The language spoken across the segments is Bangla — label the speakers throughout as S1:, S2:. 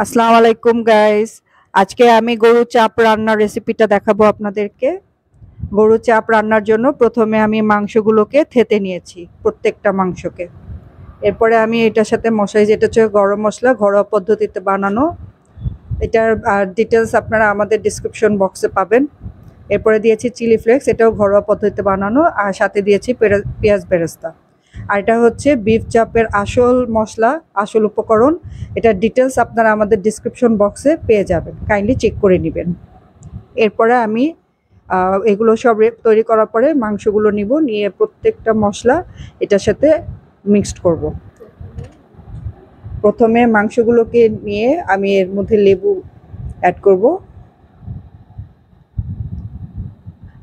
S1: আসসালামু আলাইকুম গাইস। আজকে আমি গরু চাপ রান্নার রেসিপিটা দেখাবো আপনাদেরকে। গরু চাপ রান্নার জন্য প্রথমে আমি মাংসগুলোকে থেতে নিয়েছি, প্রত্যেকটা মাংসকে। এরপরে আমি এটার সাথে মশলা, যেটা হচ্ছে গরম মশলা, ঘরোয়া পদ্ধতিতে বানানো। এটার ডিটেলস আপনারা আমাদের ডিসক্রিপশন বক্সে পাবেন। এরপরে দিয়েছি চিলি ফ্লেক্স, এটাও ঘরোয়া পদ্ধতিতে বানানো, আর সাথে দিয়েছি পেঁয়াজ বেরেস্তা। আর এটা হচ্ছে বিফ চাপের আসল মশলা, আসল উপকরণ। এটার ডিটেলস আপনারা আমাদের ডিসক্রিপশন বক্সে পেয়ে যাবেন, কাইন্ডলি চেক করে নেবেন। এরপরে আমি এগুলো সব তৈরি করার পরে মাংসগুলো নিয়ে প্রত্যেকটা মশলা এটার সাথে মিক্সড করব। প্রথমে মাংসগুলোকে নিয়ে আমি এর মধ্যে লেবু অ্যাড করব।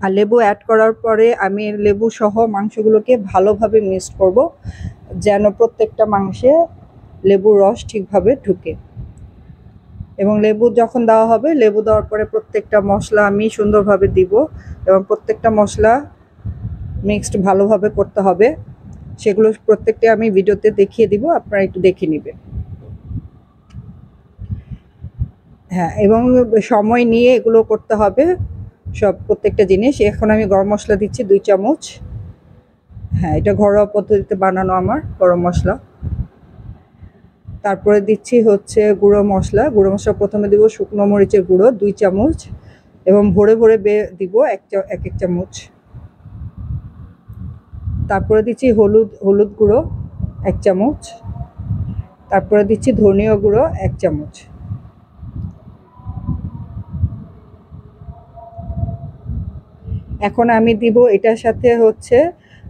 S1: আর লেবু অ্যাড করার পরে আমি লেবু সহ মাংসগুলোকে ভালোভাবে মিক্সড করব, যেন প্রত্যেকটা মাংসে লেবুর রস ঠিকভাবে ঢুকে। এবং লেবু যখন দেওয়া হবে, লেবু দেওয়ার পরে প্রত্যেকটা মশলা আমি সুন্দরভাবে দিব, এবং প্রত্যেকটা মশলা মিক্সড ভালোভাবে করতে হবে। সেগুলো প্রত্যেকটা আমি ভিডিওতে দেখিয়ে দিব, আপনারা একটু দেখে নেবেন। হ্যাঁ, এবং সময় নিয়ে এগুলো করতে হবে সব, প্রত্যেকটা জিনিস। এখন আমি গরম মশলা দিচ্ছি 2 চামচ। হ্যাঁ, এটা ঘরোয়া পদ্ধতিতে বানানো আমার গরম মশলা। তারপরে দিচ্ছি হচ্ছে গুঁড়ো মশলা। প্রথমে দিব শুকনো মরিচের গুঁড়ো 2 চামচ, এবং ভরে ভরে দিব এক এক চামচ। তারপরে দিচ্ছি হলুদ গুঁড়ো 1 চামচ। তারপরে দিচ্ছি ধনিয়া গুঁড়ো 1 চামচ। এখন আমি দিব এটার সাথে হচ্ছে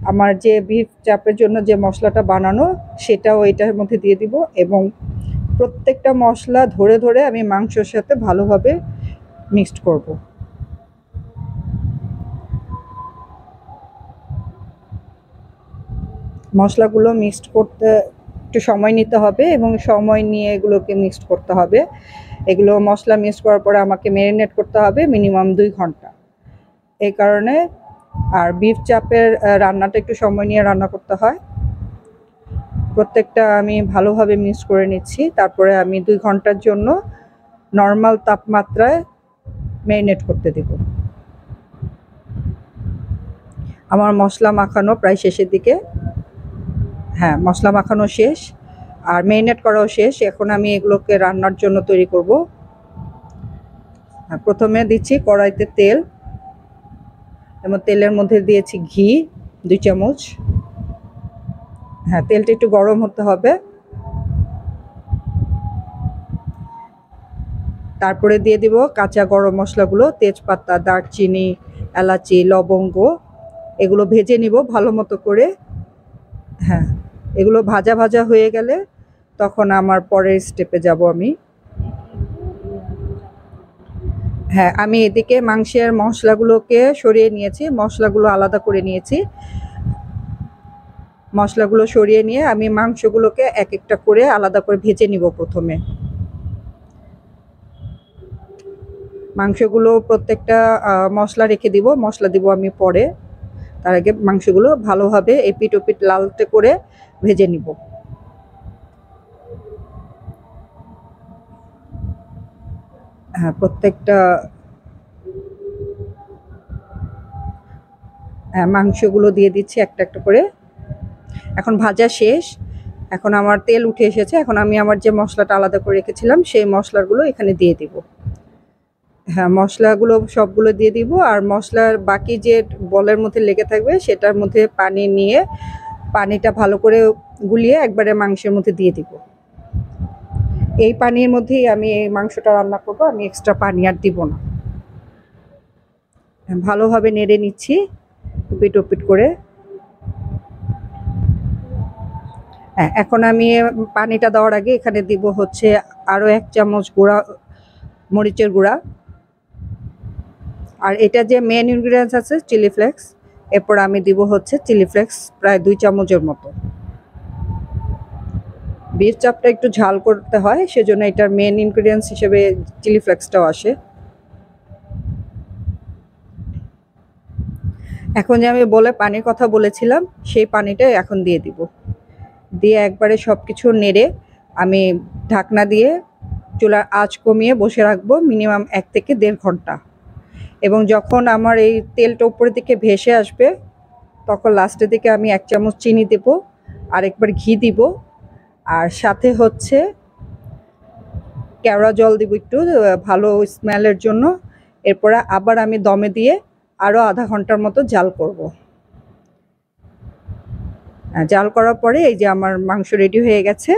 S1: আমার যে বিফ চাপের জন্য যে মশলাটা বানানো, সেটাও এটার মধ্যে দিয়ে দিব, এবং প্রত্যেকটা মশলা ধরে ধরে আমি মাংসের সাথে ভালোভাবে মিক্সড করব। মশলাগুলো মিক্সড করতে একটু সময় নিতে হবে, এবং সময় নিয়ে এগুলোকে মিক্সড করতে হবে। এগুলো মশলা মিক্সড করার পরে আমাকে ম্যারিনেট করতে হবে মিনিমাম 2 ঘন্টা। এই কারণে আর বিফ চাপের রান্নাটা একটু সময় নিয়ে রান্না করতে হয়। প্রত্যেকটা আমি ভালোভাবে মিক্স করে নিচ্ছি। তারপরে আমি 2 ঘন্টার জন্য নর্মাল তাপমাত্রায় ম্যারিনেট করতে দেব। আমার মশলা মাখানো প্রায় শেষের দিকে। হ্যাঁ, মশলা মাখানো শেষ, আর ম্যারিনেট করাও শেষ। এখন আমি এগুলোকে রান্নার জন্য তৈরি করব। প্রথমে দিচ্ছি কড়াইতে তেল, এবং তেলের মধ্যে দিয়েছি ঘি 2 চামচ। হ্যাঁ, তেলটা একটু গরম হতে হবে। তারপরে দিয়ে দিব কাঁচা গরম মশলাগুলো, তেজপাতা, দারচিনি, এলাচি, লবঙ্গ। এগুলো ভেজে নিব ভালো মতো করে। হ্যাঁ, এগুলো ভাজা ভাজা হয়ে গেলে তখন আমার পরের স্টেপে যাব আমি। হ্যাঁ, আমি এদিকে মাংসের মশলাগুলোকে সরিয়ে নিয়েছি, মশলাগুলো আলাদা করে নিয়েছি। মশলাগুলো সরিয়ে নিয়ে আমি মাংসগুলোকে এক একটা করে আলাদা করে ভেজে নিব প্রথমে। মাংসগুলো প্রত্যেকটা মশলা রেখে দিব, মশলা দিব আমি পরে। তার আগে মাংসগুলো ভালোভাবে এপিট ওপিট লালচে করে ভেজে নিব। হ্যাঁ, প্রত্যেকটা মাংসগুলো দিয়ে দিচ্ছি একটা একটা করে। এখন ভাজা শেষ, এখন আমার তেল উঠে এসেছে। এখন আমি আমার যে মশলাটা আলাদা করে রেখেছিলাম, সেই মশলাগুলো এখানে দিয়ে দিব। হ্যাঁ, মশলাগুলো সবগুলো দিয়ে দিব, আর মশলার বাকি যে বলের মধ্যে লেগে থাকবে সেটার মধ্যে পানি নিয়ে পানিটা ভালো করে গুলিয়ে একবারে মাংসের মধ্যে দিয়ে দিব। এই পানির মধ্যেই আমি এই মাংসটা রান্না করব, আমি এক্সট্রা পানি আর দিব না। ভালোভাবে নেড়ে নিচ্ছি উপিট উপিট করে। হ্যাঁ, এখন আমি পানিটা দেওয়ার আগে এখানে দিব হচ্ছে আরও 1 চামচ মরিচের গুঁড়া। আর এটা যে মেন ইনগ্রিডিয়েন্টস আছে চিলি ফ্লেক্স। এরপর আমি দিব হচ্ছে চিলি ফ্লেক্স প্রায় 2 চামচের মতো। বিফ চাপটা একটু ঝাল করতে হয়, সেজন্য এটার মেন ইনগ্রিডিয়েন্টস হিসেবে চিলি ফ্লেক্সটাও আসে। এখন যে আমি পানির কথা বলেছিলাম, সেই পানিটাই এখন দিয়ে দিব। দিয়ে একবারে সব কিছু নেড়ে আমি ঢাকনা দিয়ে চুলার আঁচ কমিয়ে বসে রাখবো মিনিমাম 1 থেকে 1.5 ঘন্টা। এবং যখন আমার এই তেলটা উপরের দিকে ভেসে আসবে তখন লাস্টের দিকে আমি 1 চামচ চিনি দেব, আরেকবার ঘি দিব, আর সাথে হচ্ছে কেওড়া জল দিব একটু ভালো স্মেলের জন্য। এরপরে আবার আমি দমে দিয়ে আরও আধা ঘন্টার মতো জাল করব। জাল করার পরে এই যে আমার মাংস রেডি হয়ে গেছে।